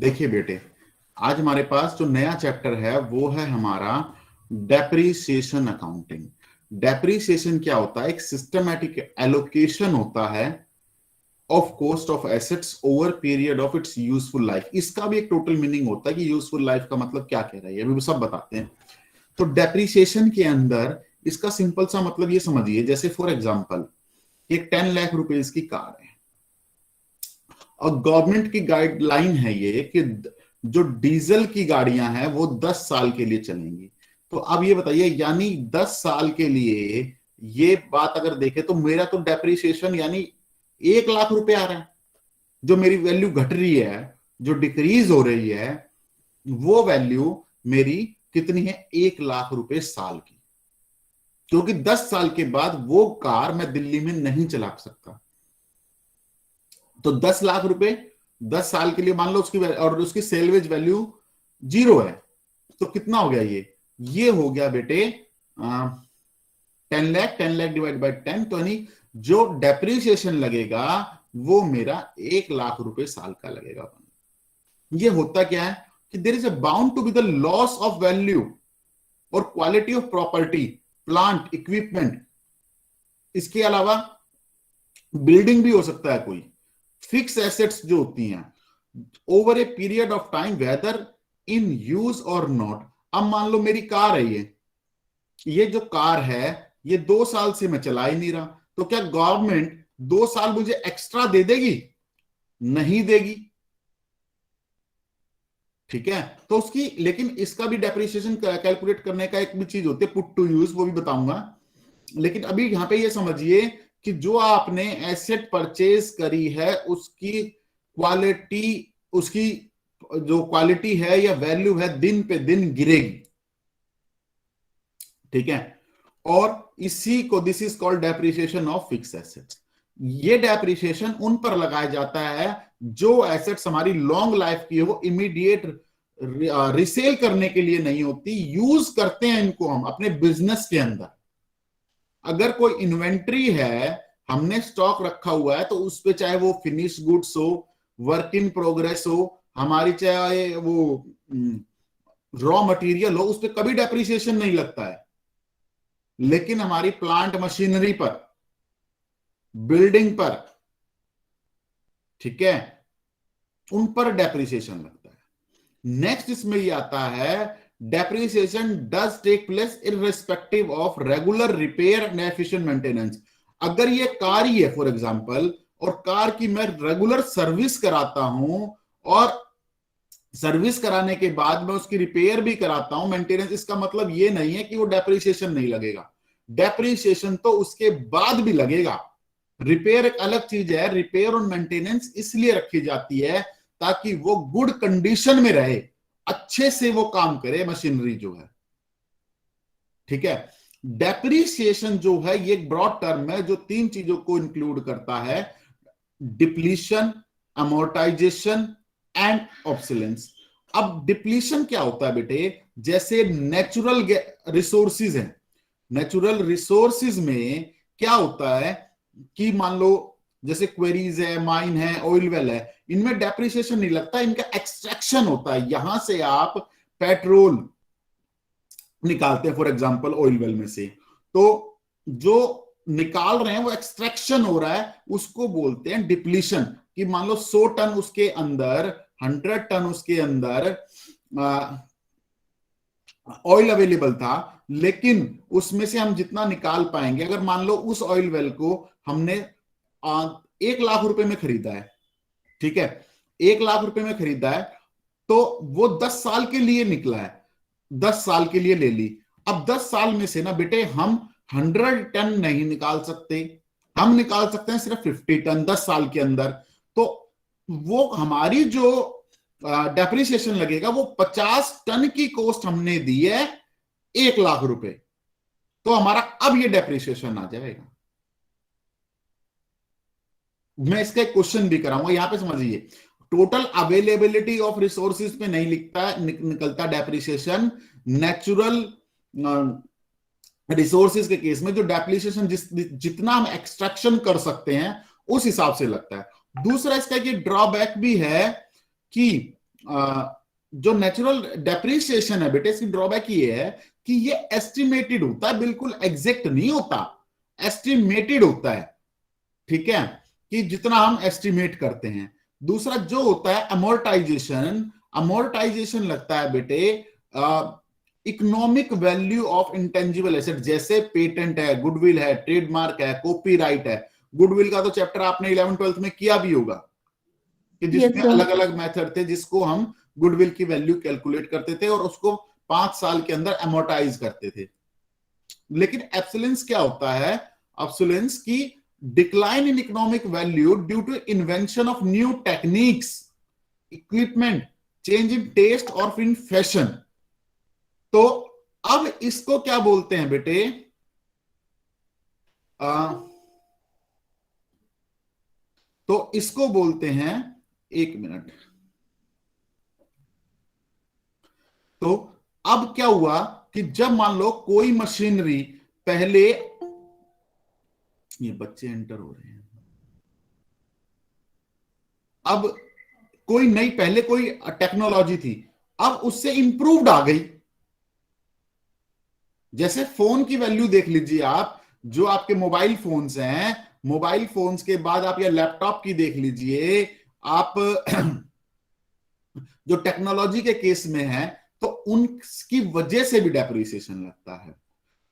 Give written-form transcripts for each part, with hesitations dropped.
देखिए बेटे, आज हमारे पास जो नया चैप्टर है वो है हमारा डेप्रीसिएशन अकाउंटिंग। डेप्रीसिएशन क्या होता है? एक सिस्टमैटिक एलोकेशन होता है of cost of assets over period of its useful life. इसका भी एक टोटल मीनिंग होता है कि यूजफुल लाइफ का मतलब क्या कह रहा है, अभी सब बताते हैं। तो डेप्रीसिएशन के अंदर इसका सिंपल सा मतलब ये समझिए, जैसे फॉर एग्जांपल एक 10 लाख रुपए की कार है और गवर्नमेंट की गाइडलाइन है ये कि जो डीजल की गाड़ियां हैं वो 10 साल के लिए चलेंगी। तो अब ये बताइए, यानी 10 साल के लिए ये बात अगर देखें तो मेरा तो डेप्रिसिएशन यानी 1 लाख रुपए आ रहा है। जो मेरी वैल्यू घट रही है, जो डिक्रीज हो रही है, वो वैल्यू मेरी कितनी है? 1 लाख रुपए साल की। क्योंकि 10 साल के बाद वो कार मैं दिल्ली में नहीं चला सकता। तो 10 लाख रुपए 10 साल के लिए मान लो उसकी, और उसकी सेल्वेज वैल्यू 0 है। तो कितना हो गया ये हो गया बेटे 10 लाख। 10 लाख डिवाइड बाई 10, तो यानी जो डेप्रिसिएशन लगेगा वो मेरा 1 लाख रुपए साल का लगेगा। ये होता क्या है कि there is a bound to be the loss of value और quality of property, plant, equipment. इसके अलावा बिल्डिंग भी हो सकता है कोई। फिक्स एसेट्स जो होती हैं over a period of time whether in use और नॉट। अब मान लो मेरी कार है, ये जो कार है ये 2 साल से मैं चला ही नहीं रहा, तो क्या गवर्नमेंट 2 साल मुझे एक्स्ट्रा दे देगी? नहीं देगी। ठीक है, तो उसकी, लेकिन इसका भी डेप्रिसिएशन कैलकुलेट करने का एक भी चीज होती है, पुट टू यूज, वो भी बताऊंगा। लेकिन अभी यहां पे ये समझिए कि जो आपने एसेट परचेज करी है उसकी क्वालिटी, उसकी जो क्वालिटी है या वैल्यू है दिन पे दिन गिरेगी। ठीक है, और इसी को, this is called depreciation of fix assets. ये डेप्रिसिएशन उन पर लगाया जाता है जो एसेट्स हमारी लॉन्ग लाइफ की है, वो इमीडिएट रिसेल करने के लिए नहीं होती, यूज करते हैं इनको हम अपने बिजनेस के अंदर। अगर कोई इन्वेंट्री है, हमने स्टॉक रखा हुआ है, तो उस पे चाहे वो फिनिश गुड्स हो, वर्क इन प्रोग्रेस हो, हमारी चाहे वो रॉ मटेरियल हो, उस पर कभी डेप्रिसिएशन नहीं लगता है। लेकिन हमारी प्लांट मशीनरी पर, बिल्डिंग पर, ठीक है, उन पर डेप्रिसिएशन लगता है। नेक्स्ट इसमें ये आता है, depreciation does take place irrespective of regular repair and efficient maintenance. अगर ये कार ही है फॉर एग्जांपल, और कार की मैं रेगुलर सर्विस कराता हूं, और सर्विस कराने के बाद मैं उसकी रिपेयर भी कराता हूं, मेंटेनेंस, इसका मतलब ये नहीं है कि वो डेप्रिसिएशन नहीं लगेगा। डेप्रिसिएशन तो उसके बाद भी लगेगा। रिपेयर एक अलग चीज है। रिपेयर और मेंटेनेंस इसलिए रखी जाती है ताकि वो गुड कंडीशन में रहे, अच्छे से वो काम करे मशीनरी जो है। ठीक है, डेप्रिसिएशन जो है ये एक ब्रॉड टर्म है जो 3 चीजों को इंक्लूड करता है: डिप्लीशन, अमोर्टाइजेशन एंड ऑब्सोलेंस। अब डिप्लीशन क्या होता है बेटे? जैसे नेचुरल रिसोर्सेज हैं, नेचुरल रिसोर्सेज में क्या होता है कि मान लो जैसे क्वेरीज है, माइन है, ऑयल वेल है, इनमें डेप्रिसिएशन नहीं लगता, इनका एक्सट्रैक्शन होता है। यहां से आप पेट्रोल निकालते हैं फॉर एग्जांपल ऑयल वेल में से, तो जो निकाल रहे हैं वो एक्सट्रैक्शन हो रहा है, उसको बोलते हैं डिप्लीशन। कि मान लो 100 टन उसके अंदर, 100 टन उसके अंदर ऑयल अवेलेबल था, लेकिन उसमें से हम जितना निकाल पाएंगे, अगर मान लो उस ऑयल वेल को हमने 1 लाख रुपए में खरीदा है, ठीक है, 1 लाख रुपए में खरीदा है, तो वो 10 साल के लिए निकला है, 10 साल के लिए ले ली। अब 10 साल में से ना बेटे हम 100 टन नहीं निकाल सकते, हम निकाल सकते हैं सिर्फ 50 टन 10 साल के अंदर। तो वो हमारी जो डेप्रिसिएशन लगेगा वो 50 टन की कॉस्ट हमने दी है 1 लाख रुपए, तो हमारा अब ये डेप्रिसिएशन आ जाएगा। मैं इसका एक क्वेश्चन भी कराऊंगा, यहां पे समझिए। टोटल अवेलेबिलिटी ऑफ रिसोर्सेज पे नहीं लिखता निकलता डेप्रिसिएशन। नेचुरल रिसोर्सेज के केस में जो डेप्रिसिएशन जितना हम एक्सट्रैक्शन कर सकते हैं उस हिसाब से लगता है। दूसरा इसका ये ड्रॉबैक भी है कि जो नेचुरल डेप्रिसिएशन है बेटे, इसकी ड्रॉबैक ये है कि ये एस्टिमेटेड होता है, बिल्कुल एग्जैक्ट नहीं होता, एस्टिमेटेड होता है, ठीक है, कि जितना हम एस्टिमेट करते हैं। दूसरा जो होता है अमोर्टाइजेशन, अमोर्टाइजेशन लगता है बेटे economic value of intangible asset, जैसे पेटेंट है, गुडविल है, ट्रेडमार्क है, कॉपीराइट है। गुडविल का तो चैप्टर आपने 11th-12th में किया भी होगा, कि जिसमें अलग अलग मेथड थे जिसको हम गुडविल की वैल्यू कैलकुलेट करते थे और उसको 5 साल के अंदर अमोर्टाइज करते थे। लेकिन एब्सोलेंस क्या होता है? एब्सोलेंस की decline in economic value due to invention of new techniques, equipment, change in taste और इन फैशन। तो अब इसको क्या बोलते हैं बेटे? तो इसको बोलते हैं, एक मिनट, तो अब क्या हुआ कि जब मान लो कोई मशीनरी पहले, ये बच्चे एंटर हो रहे हैं, अब कोई नई, पहले कोई टेक्नोलॉजी थी, अब उससे इंप्रूव्ड आ गई। जैसे फोन की वैल्यू देख लीजिए आप, जो आपके मोबाइल फोन्स हैं, मोबाइल फोन्स के बाद आप या लैपटॉप की देख लीजिए आप जो टेक्नोलॉजी के केस में है, तो उनकी वजह से भी डेप्रिसिएशन लगता है।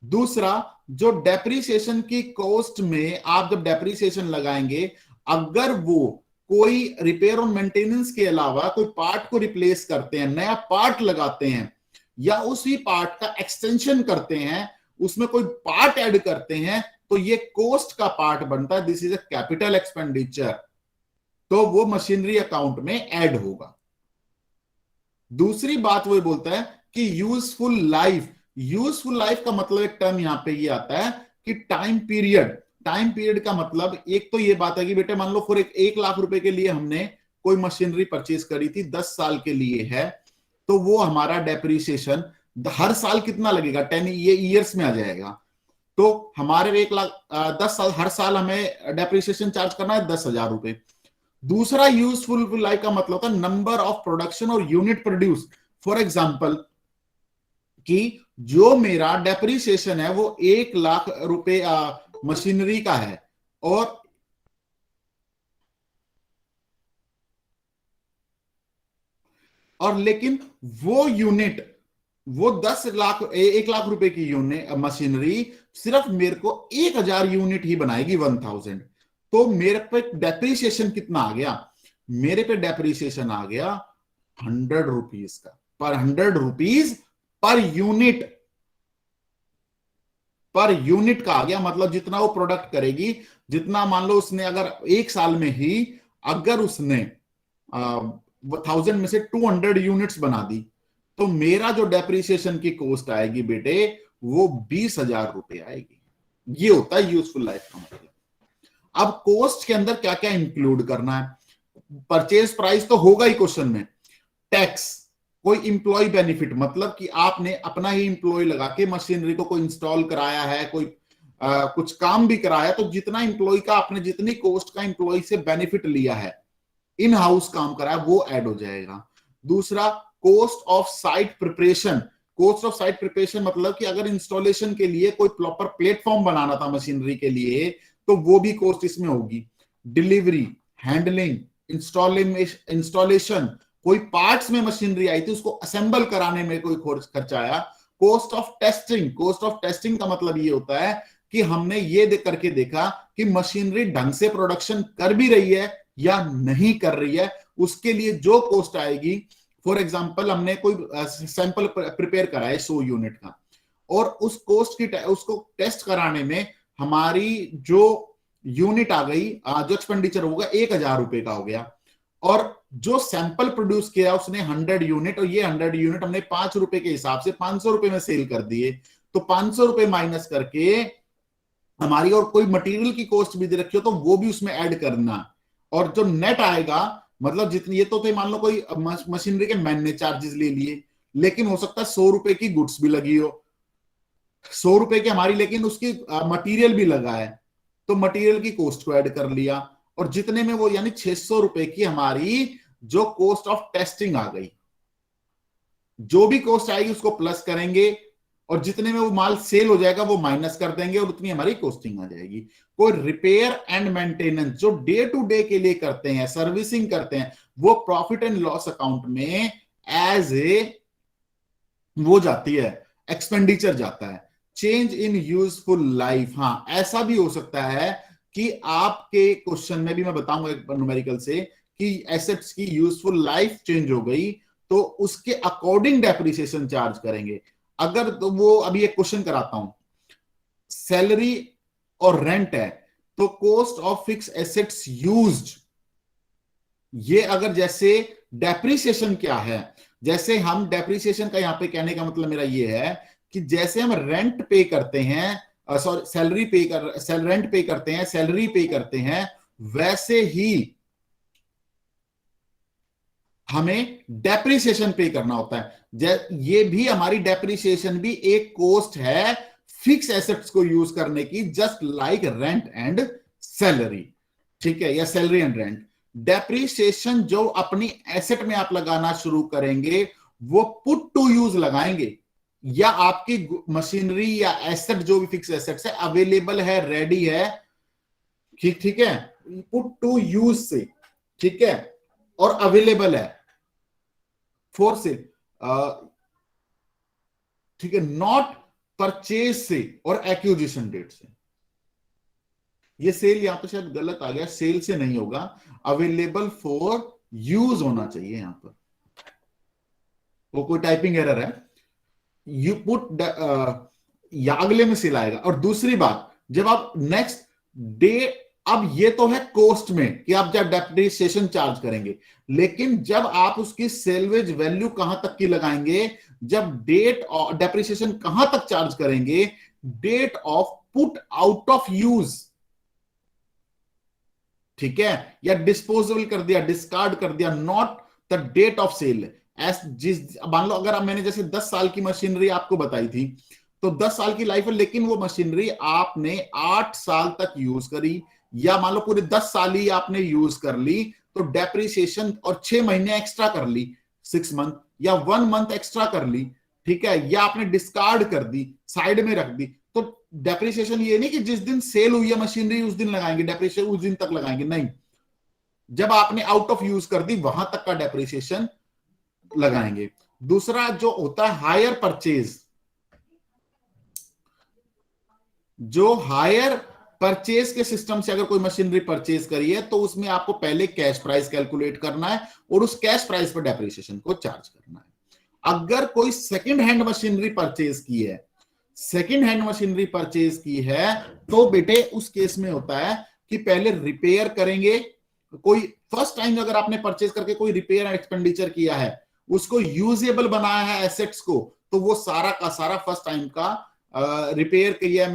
दूसरा, जो डेप्रिसिएशन की कॉस्ट में आप जब डेप्रिसिएशन लगाएंगे, अगर वो कोई रिपेयर और मेंटेनेंस के अलावा कोई पार्ट को रिप्लेस करते हैं, नया पार्ट लगाते हैं, या उसी पार्ट का एक्सटेंशन करते हैं, उसमें कोई पार्ट ऐड करते हैं, तो ये कॉस्ट का पार्ट बनता है, this is a capital expenditure, तो वो मशीनरी अकाउंट में ऐड होगा। दूसरी बात वो बोलता है कि यूजफुल लाइफ, यूजफुल लाइफ का मतलब एक टर्म यहां पे ये आता है कि टाइम पीरियड। टाइम पीरियड का मतलब एक तो ये बात है कि बेटे मान लो फॉर 1 लाख रुपए के लिए हमने कोई मशीनरी परचेज करी थी, 10 साल के लिए है, तो वो हमारा डेप्रिसिएशन हर साल कितना लगेगा? 10 ईयर्स में आ जाएगा। तो हमारे 1 लाख 10 साल, हर साल हमें डेप्रिसिएशन चार्ज करना है 10,000 रुपए। दूसरा यूजफुल लाइफ का मतलब होता है नंबर ऑफ प्रोडक्शन और यूनिट प्रोड्यूस। फॉर एग्जांपल कि जो मेरा डेप्रिसिएशन है वो 1 लाख रुपए मशीनरी का है, और लेकिन वो यूनिट, वो 10 लाख 1 लाख रुपए की यूनिट मशीनरी सिर्फ मेरे को 1,000 यूनिट ही बनाएगी, 1000। तो मेरे पे डेप्रिसिएशन कितना आ गया? मेरे पे डेप्रिसिएशन आ गया 100 रुपीज का, पर 100 rupees per unit, per unit का आ गया। मतलब जितना वो प्रोडक्ट करेगी, जितना मान लो उसने अगर 1 साल में ही अगर उसने 1000 में से 200 यूनिट्स बना दी, तो मेरा जो डेप्रिसिएशन की कॉस्ट आएगी बेटे वो 20,000 रुपए आएगी। ये होता है यूजफुल लाइफ का मतलब। अब कॉस्ट के अंदर क्या क्या इंक्लूड करना है? परचेज प्राइस तो होगा ही क्वेश्चन में, टैक्स, कोई इंप्लॉय बेनिफिट, मतलब कि आपने अपना ही इंप्लॉय लगा के मशीनरी को कोई इंस्टॉल कराया है, कोई कुछ काम भी कराया, तो जितना इंप्लॉय का आपने, जितनी कॉस्ट का इंप्लॉय से बेनिफिट लिया है, इन हाउस काम करा है, वो ऐड हो जाएगा। दूसरा, cost of site preparation. Cost of site preparation मतलब कि अगर इंस्टॉलेशन के लिए कोई प्रॉपर प्लेटफॉर्म बनाना था मशीनरी के लिए, तो वो भी कॉस्ट इसमें होगी। डिलीवरी, हैंडलिंग, इंस्टॉलेशन, कोई पार्ट्स में मशीनरी आई थी उसको असेंबल कराने में कोई खर्चा आया। Cost of testing, cost of testing का मतलब ये होता है कि हमने ये करके देखा कि मशीनरी ढंग से प्रोडक्शन कर भी रही है या नहीं कर रही है, उसके लिए जो कॉस्ट आएगी। फॉर एग्जांपल हमने कोई सैंपल प्रिपेयर करा है 100 यूनिट का, और उस कॉस्ट की उसको टेस्ट कराने में हमारी जो यूनिट आ गई, जो एक्सपेंडिचर होगा 1,000 रुपए का हो गया, और जो सैंपल प्रोड्यूस किया उसने 100 यूनिट, और ये 100 यूनिट हमने 5 रुपए के हिसाब से 500 रुपए में सेल कर दिए। तो 500 रुपए माइनस करके हमारी, और कोई मटेरियल की कॉस्ट भी दे रखी हो तो वो भी उसमें ऐड करना, और जो नेट आएगा, मतलब जितनी, ये तो थे मान लो कोई मशीनरी के मैन ने चार्जेस ले लिए, लेकिन हो सकता है 100 रुपए की गुड्स भी लगी हो, 100 रुपए की हमारी, लेकिन उसकी मटेरियल भी लगा है, तो मटेरियल की कॉस्ट को ऐड कर लिया, और जितने में वो, यानी 600 रुपए की हमारी जो कॉस्ट ऑफ टेस्टिंग आ गई, जो भी कॉस्ट आएगी उसको प्लस करेंगे और जितने में वो माल सेल हो जाएगा वो माइनस कर देंगे और उतनी हमारी कॉस्टिंग आ जाएगी। कोई रिपेयर एंड मेंटेनेंस जो डे टू डे के लिए करते हैं, सर्विसिंग करते हैं, वो प्रॉफिट एंड लॉस अकाउंट में एज ए वो जाती है, एक्सपेंडिचर जाता है। चेंज इन यूजफुल लाइफ, हाँ ऐसा भी हो सकता है कि आपके क्वेश्चन में भी मैं बताऊंगा एक न्यूमेरिकल से कि एसेट्स की यूजफुल लाइफ चेंज हो गई तो उसके अकॉर्डिंग डेप्रिसिएशन चार्ज करेंगे। अगर तो वो अभी एक क्वेश्चन कराता हूं, सैलरी और रेंट है तो cost of fix assets used, ये अगर जैसे डेप्रिसिएशन क्या है, जैसे हम डेप्रिसिएशन का यहां पे कहने का मतलब मेरा ये है कि जैसे हम रेंट पे करते हैं, सॉरी रेंट पे करते हैं, सैलरी पे करते हैं, वैसे ही हमें डेप्रिसिएशन पे करना होता है। ये भी हमारी डेप्रिसिएशन भी एक कॉस्ट है फिक्स एसेट्स को यूज करने की, just like rent and salary, ठीक है, या सैलरी एंड रेंट। डेप्रिसिएशन जो अपनी एसेट में आप लगाना शुरू करेंगे वो पुट टू यूज लगाएंगे, या आपकी मशीनरी या एसेट जो भी फिक्स एसेट्स है अवेलेबल है, रेडी है, ठीक है, पुट टू यूज से, ठीक है, और अवेलेबल है फोर से, ठीक है, नॉट परचेज से और एक्विजिशन डेट से। ये सेल यहां पर शायद गलत आ गया, सेल से नहीं होगा, अवेलेबल फॉर यूज होना चाहिए यहां पर, वो कोई टाइपिंग एरर है। यू पुट या अगले में सेल आएगा। और दूसरी बात, जब आप नेक्स्ट डे, अब ये तो है कॉस्ट में कि आप जब डेप्रिसिएशन चार्ज करेंगे, लेकिन जब आप उसकी सेल्वेज वैल्यू कहां तक की लगाएंगे, जब डेट डेप्रिसिएशन कहां तक चार्ज करेंगे, date of put out of use, ठीक है, या डिस्पोजेबल कर दिया, डिस्कार्ड कर दिया, not the date of sale. मान लो अगर मैंने जैसे 10 साल की मशीनरी आपको बताई थी, तो 10 साल की लाइफ है, लेकिन वो मशीनरी आपने 8 साल तक यूज करी, या मान लो पूरे 10 साल ही आपने यूज कर ली, तो डेप्रिसिएशन और 6 महीने एक्स्ट्रा कर ली, 6 मंथ, या 1 मंथ एक्स्ट्रा कर ली, ठीक है, या आपने डिस्कार्ड कर दी, साइड में रख दी, तो डेप्रिसिएशन ये नहीं कि जिस दिन सेल हुई है मशीनरी उस दिन लगाएंगे डेप्रिसिएशन, उस दिन तक लगाएंगे, नहीं, जब आपने आउट ऑफ यूज कर दी वहां तक का डेप्रिसिएशन लगाएंगे। दूसरा जो होता है हायर परचेज, जो हायर परचेज के सिस्टम से अगर कोई मशीनरी परचेज करी है तो उसमें आपको पहले कैश प्राइस कैलकुलेट करना है और उस कैश प्राइस पर डेप्रिसिएशन को चार्ज करना है। अगर कोई सेकंड हैंड मशीनरी परचेज की है, सेकंड हैंड मशीनरी परचेज की है, तो बेटे उस केस में होता है कि पहले रिपेयर करेंगे। कोई फर्स्ट टाइम अगर आपने परचेज करके कोई रिपेयर एंड एक्सपेंडिचर किया है, उसको यूजेबल बनाया है एसेट्स को, तो वो सारा का सारा फर्स्ट टाइम का रिपेयर किया,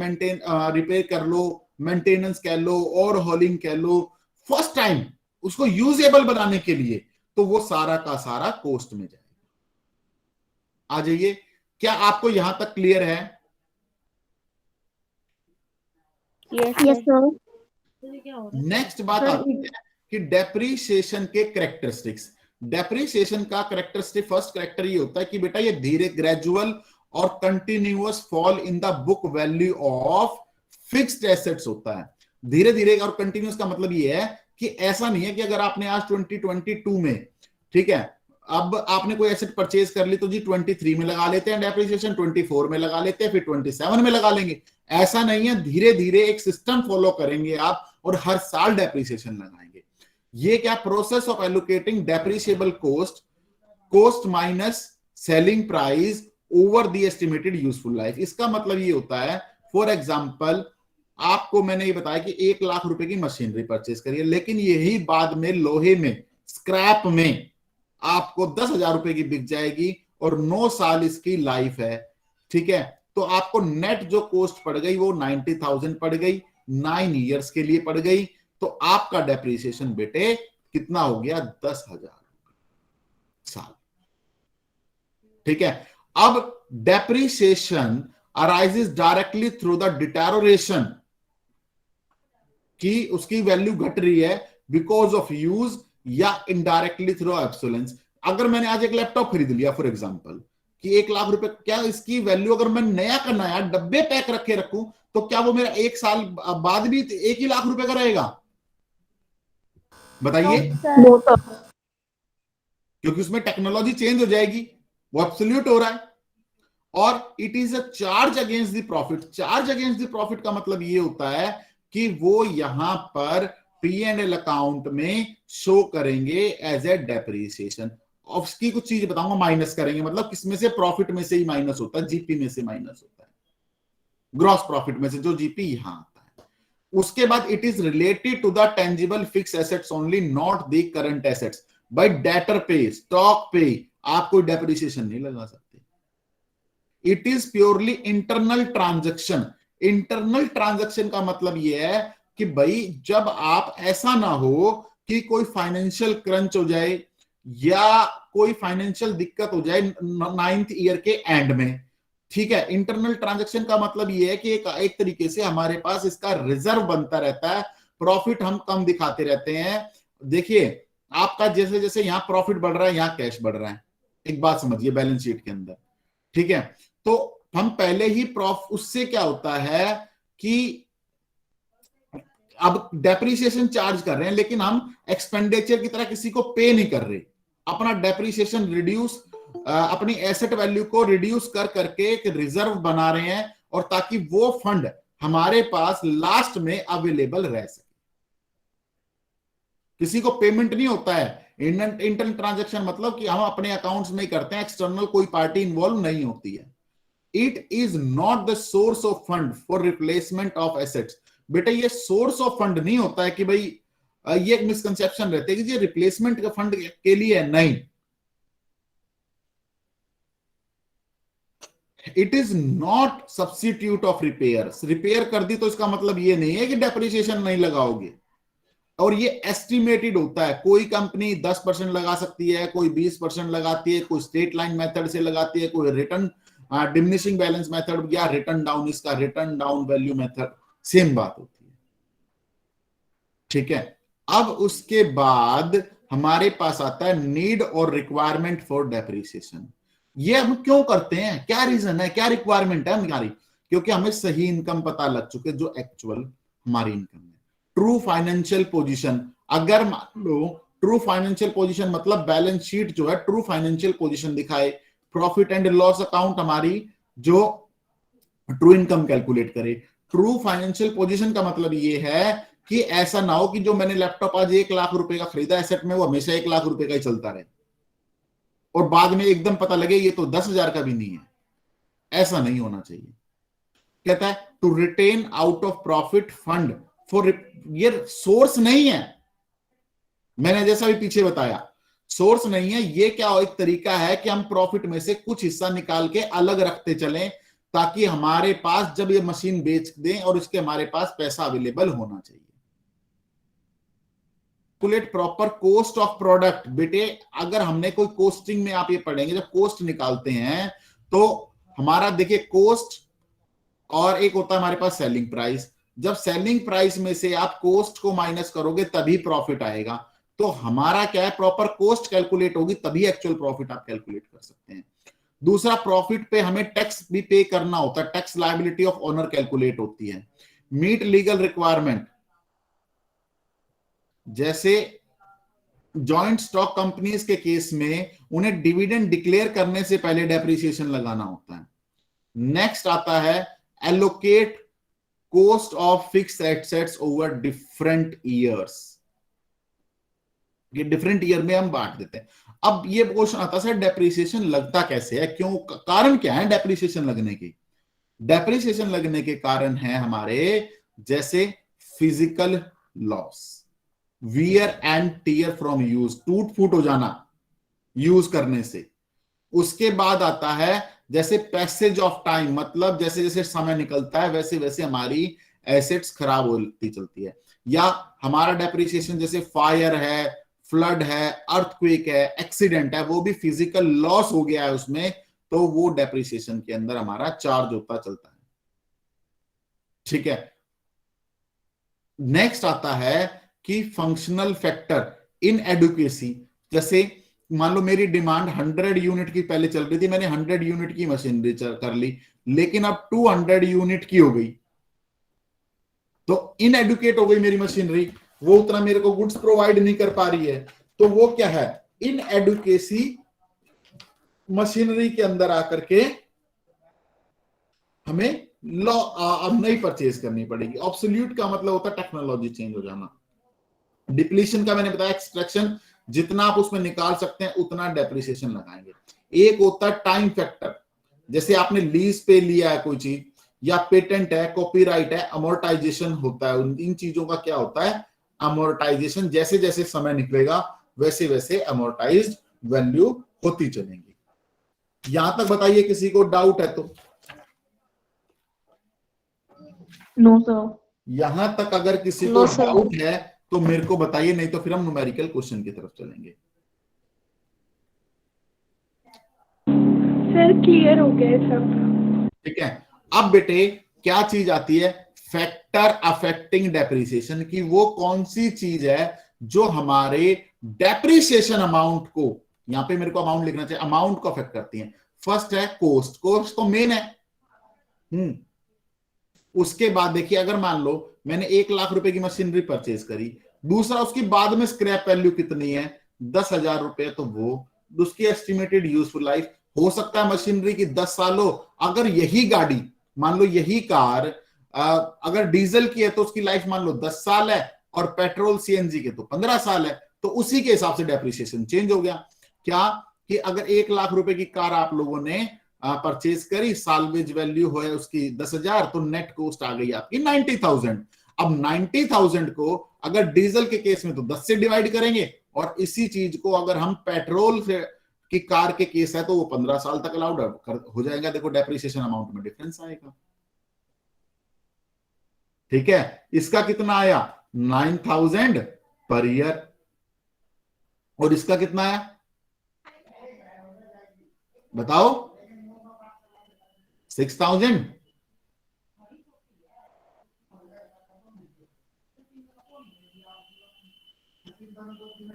रिपेयर कर लो, मेंटेनेंस कह लो, और हॉलिंग कह लो, फर्स्ट टाइम उसको यूजेबल बनाने के लिए, तो वो सारा का सारा कॉस्ट में जाएगा। आ जाइए, क्या आपको यहां तक क्लियर है? Yes sir. नेक्स्ट बात आती है कि डेप्रिसिएशन के कैरेक्टरिस्टिक्स। डेप्रिसिएशन का कैरेक्टरिस्टिक, फर्स्ट कैरेक्टर ये होता है कि बेटा ये धीरे, ग्रेजुअल और continuous fall in the book value of fixed assets होता है। धीरे धीरे, और कंटिन्यूअस का मतलब ये है कि ऐसा नहीं है कि अगर आपने आज 2022 में, ठीक है, अब आपने कोई एसेट परचेज कर ली तो जी 23 में लगा लेते हैं डेप्रिसिएशन, 24 में लगा लेते हैं, फिर 27 में लगा लेंगे, ऐसा नहीं है। धीरे धीरे एक सिस्टम फॉलो करेंगे आप और हर साल डेप्रिसिएशन लगाएंगे। ये क्या process of allocating depreciable cost, cost minus selling price over the estimated useful life. इसका मतलब ये होता है, फॉर एग्जांपल आपको मैंने ये बताया कि 1 लाख रुपए की मशीनरी परचेज करिए, लेकिन यही बाद में लोहे में, स्क्रैप में आपको 10,000 रुपए की बिक जाएगी और 9 साल इसकी लाइफ है, ठीक है, तो आपको नेट जो कॉस्ट पड़ गई वो 90,000 पड़ गई, 9 ईयर्स के लिए पड़ गई, तो आपका डेप्रिसिएशन बेटे कितना हो गया? 10,000 साल, ठीक है। अब depreciation arises directly through the deterioration, कि उसकी वैल्यू घट रही है बिकॉज ऑफ यूज, या इनडायरेक्टली थ्रू ऑब्सोलेंस। अगर मैंने आज एक लैपटॉप खरीद लिया फॉर एग्जांपल कि 1 लाख रुपए, क्या इसकी वैल्यू अगर मैं नया का नया डब्बे पैक रखे रखूं तो क्या वो मेरा 1 साल बाद भी 1 ही लाख रुपए का रहेगा? बताइए। No, sir. क्योंकि उसमें टेक्नोलॉजी चेंज हो जाएगी, वो एब्सोल्यूट हो रहा है। और it is a charge against the profit. Charge against the profit का मतलब ये होता है कि वो यहां पर P&L अकाउंट में शो करेंगे एज ए डेप्रिसिएशन। और उसकी कुछ चीज बताऊंगा, माइनस करेंगे, मतलब किसमें से? प्रॉफिट में से ही माइनस होता है, जीपी में से माइनस होता है, ग्रॉस प्रॉफिट में से जो जीपी यहां आता है। उसके बाद it is related to the tangible fix assets only, not the current assets. By debtor पे, स्टॉक पे आप कोई डेप्रिसिएशन नहीं लगा सकते। It is purely internal transaction. Internal transaction का मतलब यह है कि भाई जब आप, ऐसा ना हो कि कोई फाइनेंशियल क्रंच हो जाए या कोई फाइनेंशियल दिक्कत हो जाए 9th ईयर के एंड में, ठीक है। इंटरनल ट्रांजैक्शन का मतलब यह है कि एक तरीके से हमारे पास इसका रिजर्व बनता रहता है, प्रॉफिट हम कम दिखाते रहते हैं। देखिए आपका जैसे जैसे यहां प्रॉफिट बढ़ रहा है, यहां कैश बढ़ रहा है। एक बात समझिए बैलेंस शीट के अंदर, ठीक है। तो हम पहले ही उससे क्या होता है कि अब डेप्रिसिएशन चार्ज कर रहे हैं, लेकिन हम एक्सपेंडिचर की तरह किसी को पे नहीं कर रहे। अपना डेप्रिसिएशन रिड्यूस, अपनी एसेट वैल्यू को रिड्यूस कर करके एक रिजर्व बना रहे हैं, और ताकि वो फंड हमारे पास लास्ट में अवेलेबल रह सके। किसी को पेमेंट नहीं होता है। इंटरनल ट्रांजैक्शन मतलब कि हम अपने अकाउंट्स में ही करते हैं, एक्सटर्नल कोई पार्टी इन्वॉल्व नहीं होती है। It is not the source of fund for replacement of assets. बेटा ये सोर्स ऑफ फंड नहीं होता है कि भाई, ये एक मिसकंसेप्शन रहते हैं कि ये रिप्लेसमेंट के फंड के लिए है, नहीं। It is not substitute of repairs. Repair कर दी तो इसका मतलब ये नहीं है कि डेप्रिसिएशन नहीं लगाओगे। और ये एस्टिमेटेड होता है, कोई कंपनी 10% लगा सकती है, कोई 20% लगाती है, कोई स्ट्रेट लाइन मेथड से लगाती है, कोई रिटर्न डिमिनिशिंग बैलेंस मेथड या रिटर्न डाउन, इसका return down value method, same बात होती है, ठीक है। अब उसके बाद हमारे पास आता है नीड और रिक्वायरमेंट फॉर डेप्रिसिएशन। ये हम क्यों करते हैं, क्या रीजन है, क्या रिक्वायरमेंट है हमारी? क्योंकि हमें सही इनकम पता लग चुके, जो एक्चुअल हमारी इनकम है। ट्रू फाइनेंशियल पोजीशन, अगर मान लो ट्रू फाइनेंशियल पोजीशन मतलब बैलेंस शीट जो है ट्रू फाइनेंशियल पोजीशन दिखाए, प्रॉफिट एंड लॉस अकाउंट हमारी जो ट्रू इनकम कैलकुलेट करे। ट्रू फाइनेंशियल पोजीशन का मतलब ये है कि ऐसा ना हो कि जो मैंने लैपटॉप आज 1 लाख रुपए का खरीदा एसेट में, वो हमेशा 1 लाख रुपए का ही चलता रहे और बाद में एकदम पता लगे ये तो 10,000 का भी नहीं है। ऐसा नहीं होना चाहिए। कहता है to retain out of profit fund for, ये सोर्स नहीं है, मैंने जैसा भी पीछे बताया, सोर्स नहीं है। ये क्या एक तरीका है कि हम प्रॉफिट में से कुछ हिस्सा निकाल के अलग रखते चलें, ताकि हमारे पास जब ये मशीन बेच दें और इसके हमारे पास पैसा अवेलेबल होना चाहिए। Calculate proper cost of product. बेटे अगर हमने कोई कॉस्टिंग में आप ये पढ़ेंगे, जब कॉस्ट निकालते हैं तो हमारा देखिए कॉस्ट और एक होता है हमारे पास सेलिंग प्राइस। जब सेलिंग प्राइस में से आप कॉस्ट को माइनस करोगे तभी प्रॉफिट आएगा। तो हमारा क्या है, प्रॉपर कॉस्ट कैलकुलेट होगी तभी एक्चुअल प्रॉफिट आप कैलकुलेट कर सकते हैं। दूसरा, प्रॉफिट पे हमें टैक्स भी पे करना होता है, tax liability of owner calculate होती है। मीट लीगल रिक्वायरमेंट, जैसे जॉइंट स्टॉक कंपनीज के केस में उन्हें डिविडेंड डिक्लेयर करने से पहले डेप्रिसिएशन लगाना होता है। नेक्स्ट आता है allocate cost of fixed assets over different years. ये डिफरेंट ईयर में हम बांट देते हैं। अब ये क्वेश्चन आता है डेप्रिसिएशन लगता कैसे है, क्यों, कारण क्या है डेप्रिसिएशन लगने की? डेप्रिसिएशन लगने के कारण है हमारे जैसे physical loss, wear and tear from use, टूट फूट हो जाना यूज करने से। उसके बाद आता है जैसे पैसेज ऑफ टाइम, मतलब जैसे जैसे समय निकलता है वैसे वैसे हमारी एसेट्स खराब होती चलती है। या हमारा डेप्रिसिएशन जैसे फायर है, फ्लड है, अर्थक्वेक है, एक्सीडेंट है, वो भी फिजिकल लॉस हो गया है उसमें, तो वो डेप्रिसिएशन के अंदर हमारा चार्ज होता चलता है, ठीक है। नेक्स्ट आता है कि फंक्शनल फैक्टर, इन एडुकेसी, जैसे मान लो मेरी डिमांड 100 यूनिट की पहले चल रही थी, मैंने 100 यूनिट की मशीनरी कर ली, लेकिन अब 200 यूनिट की हो गई, तो इनएडुकेट हो गई मेरी मशीनरी, वो उतना मेरे को गुड्स प्रोवाइड नहीं कर पा रही है, तो वो क्या है, इन एडुकेसी मशीनरी के अंदर आकर के हमें लॉ अब नई परचेज करनी पड़ेगी। ऑब्सोल्यूट का मतलब होता है टेक्नोलॉजी चेंज हो जाना। डिप्लीशन का मैंने बताया एक्सट्रैक्शन, जितना आप उसमें निकाल सकते हैं उतना डेप्रिसिएशन लगाएंगे। एक होता है टाइम फैक्टर, जैसे आपने लीज पे लिया है कोई चीज, या पेटेंट है, कॉपीराइट है, अमोर्टाइजेशन होता है। इन चीजों का क्या होता है, अमोर्टाइजेशन, जैसे जैसे समय निकलेगा वैसे वैसे अमोर्टाइज्ड वैल्यू होती चलेंगी। यहां तक बताइए किसी को डाउट है तो? No sir. यहां तक अगर किसी को No, sir. डाउट है तो मेरे को बताइए, नहीं तो फिर हम न्यूमेरिकल क्वेश्चन की तरफ चलेंगे। सर क्लियर हो गया सब। ठीक है, अब बेटे क्या चीज आती है, फैक्टर अफेक्टिंग डेप्रिसिएशन की। वो कौन सी चीज है जो हमारे डेप्रिसिएशन अमाउंट को, यहां पे मेरे को अमाउंट लिखना चाहिए, अमाउंट को अफेक्ट करती है। फर्स्ट है कोस्ट, कोस्ट तो मेन है। उसके बाद देखिए, अगर मान लो मैंने 1 लाख रुपए की मशीनरी परचेज करी, दूसरा उसकी बाद में स्क्रैप वैल्यू कितनी है, 10,000 रुपए, तो वो उसकी एस्टिमेटेड यूजफुल लाइफ हो सकता है मशीनरी की 10 साल हो। अगर यही गाड़ी, मान लो यही कार अगर डीजल की है तो उसकी लाइफ मान लो 10 साल है, और पेट्रोल सीएनजी के तो 15 साल है, तो उसी के हिसाब से डेप्रिसिएशन चेंज हो गया। क्या कि अगर 1 लाख रुपए की कार आप लोगों ने परचेज करी, सालवेज वैल्यू है उसकी 10,000, तो नेट कॉस्ट आ गई आपकी 90,000। अब 90,000 को अगर डीजल के केस में तो 10 से डिवाइड करेंगे, और इसी चीज को अगर हम पेट्रोल से की कार के केस है तो वो 15 साल तक अलाउड हो जाएगा। देखो डेप्रिसिएशन अमाउंट में डिफरेंस आएगा। ठीक है, इसका कितना आया, 9,000 पर ईयर, और इसका कितना आया बताओ, 6,000।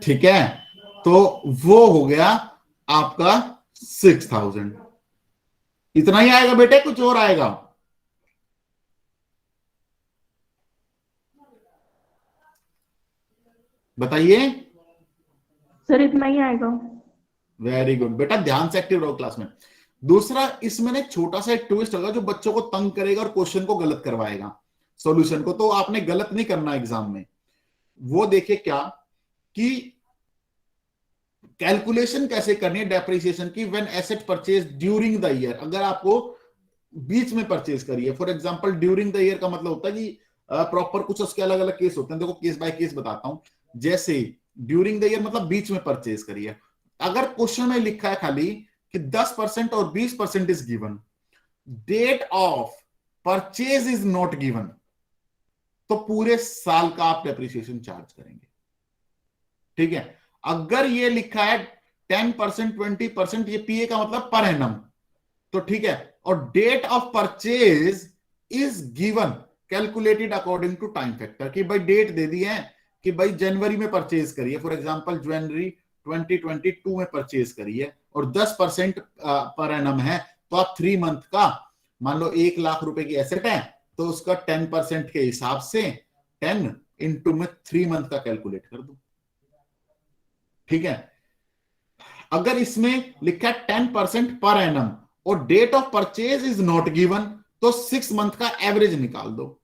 ठीक है, तो वो हो गया आपका 6,000। इतना ही आएगा बेटे, कुछ और आएगा? बताइए। सर इतना ही आएगा। वेरी गुड बेटा, ध्यान से एक्टिव रहो क्लास में। दूसरा, इसमें एक छोटा सा एक ट्विस्ट होगा जो बच्चों को तंग करेगा और क्वेश्चन को गलत करवाएगा, सॉल्यूशन को। तो आपने गलत नहीं करना एग्जाम में। वो देखिए क्या कि कैलकुलेशन कैसे करनी है डेप्रिसिएशन की, when asset purchase during the year. अगर आपको बीच में परचेज करिए, for example during the year का मतलब होता है कि प्रॉपर कुछ उसके अलग अलग केस होते हैं। देखो केस बाय केस बताता हूं। जैसे ड्यूरिंग द ईयर मतलब बीच में परचेज करिए। अगर क्वेश्चन में लिखा है खाली कि 10% और 20% is given, date of purchase is not given, तो पूरे साल का आप डेप्रिसिएशन चार्ज करेंगे। ठीक है, अगर ये लिखा है 10%, 20%, ये पीए का मतलब पर एनम, तो ठीक है, और date of purchase is given calculated according to time factor, कि भाई डेट दे दी है कि भाई जनवरी में परचेज करिए, फॉर एग्जांपल जनवरी 2022 में परचेज करिए, और 10% पर एनम है, तो आप 3 मंथ का, मान लो 1 लाख रुपए की एसेट है, तो उसका 10% के हिसाब से 10 इंटू में 3 मंथ का कैलकुलेट कर दो। ठीक है, अगर इसमें लिखा है 10% पर एनम और date of purchase is not given, तो 6 मंथ का एवरेज निकाल दो।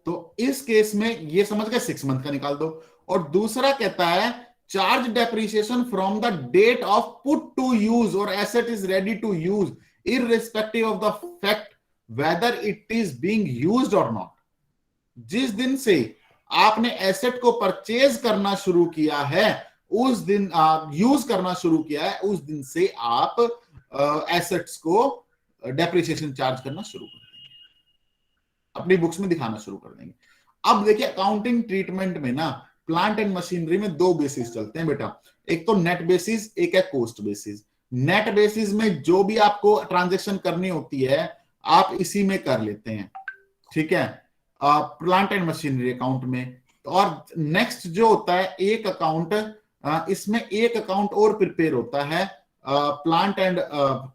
तो इस केस में ये समझ गए, 6 मंथ का निकाल दो। और दूसरा कहता है charge depreciation from the date of put to use और asset is ready to use irrespective of the fact whether it is being used और नॉट। जिस दिन से आपने एसेट को परचेज करना शुरू किया है, उस दिन यूज करना शुरू किया है, उस दिन से आप एसेट्स को डेप्रिसिएशन चार्ज करना शुरू कर देंगे, अपनी बुक्स में दिखाना शुरू कर देंगे। अब देखिए अकाउंटिंग ट्रीटमेंट में ना प्लांट एंड मशीनरी में 2 बेसिस चलते हैं बेटा, एक तो नेट बेसिस, एक है कॉस्ट बेसिस। नेट बेसिस में जो भी आपको ट्रांजेक्शन करनी होती है आप इसी में कर लेते हैं, ठीक है, प्लांट एंड मशीनरी अकाउंट में। और नेक्स्ट जो होता है एक अकाउंट, इसमें एक अकाउंट और प्रिपेयर होता है प्लांट एंड,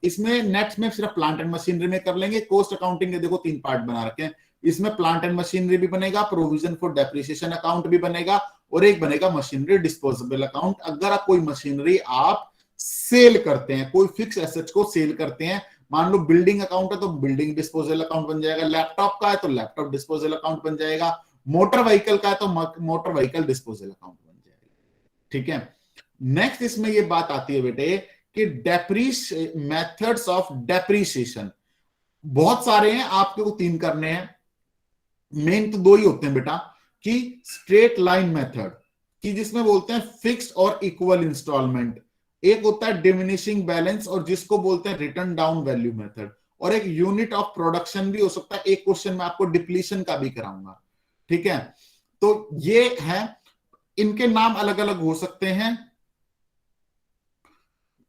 इसमें नेक्स्ट में सिर्फ प्लांट एंड मशीनरी में कर लेंगे। कॉस्ट अकाउंटिंग के देखो 3 पार्ट बना रखे हैं, इसमें प्लांट एंड मशीनरी भी बनेगा, प्रोविजन फॉर डेप्रिसिएशन अकाउंट भी बनेगा, और एक बनेगा मशीनरी डिस्पोजेबल अकाउंट। अगर आप कोई मशीनरी आप सेल करते हैं, कोई फिक्स एसेट्स को सेल करते हैं, मान लो बिल्डिंग अकाउंट है तो बिल्डिंग डिस्पोजल अकाउंट बन जाएगा, लैपटॉप का है तो लैपटॉप डिस्पोजल अकाउंट बन जाएगा, मोटर व्हीकल का है तो मोटर व्हीकल डिस्पोजल अकाउंट बन जाएगा, ठीक है। नेक्स्ट इसमें ये बात आती है बेटे कि मेथड्स ऑफ डेप्रीसिएशन बहुत सारे हैं, आपके को 3 करने हैं, मेन तो 2 ही होते हैं बेटा, कि स्ट्रेट लाइन मेथड, कि जिसमें बोलते हैं फिक्स और इक्वल इंस्टॉलमेंट, एक होता है डिमिनिशिंग बैलेंस और जिसको बोलते हैं रिटर्न डाउन वैल्यू मेथड, और एक यूनिट ऑफ प्रोडक्शन भी हो सकता है। एक क्वेश्चन में आपको डिप्लीशन का भी कराऊंगा, ठीक है। तो ये है, इनके नाम अलग अलग हो सकते हैं।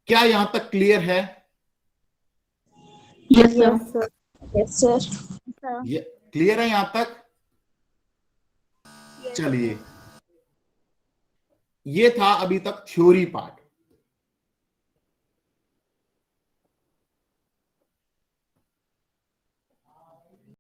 क्या यहां तक क्लियर है? Yes, sir. Yes, sir. ये क्लियर है यहां तक? चलिए, ये था अभी तक थ्योरी पार्ट।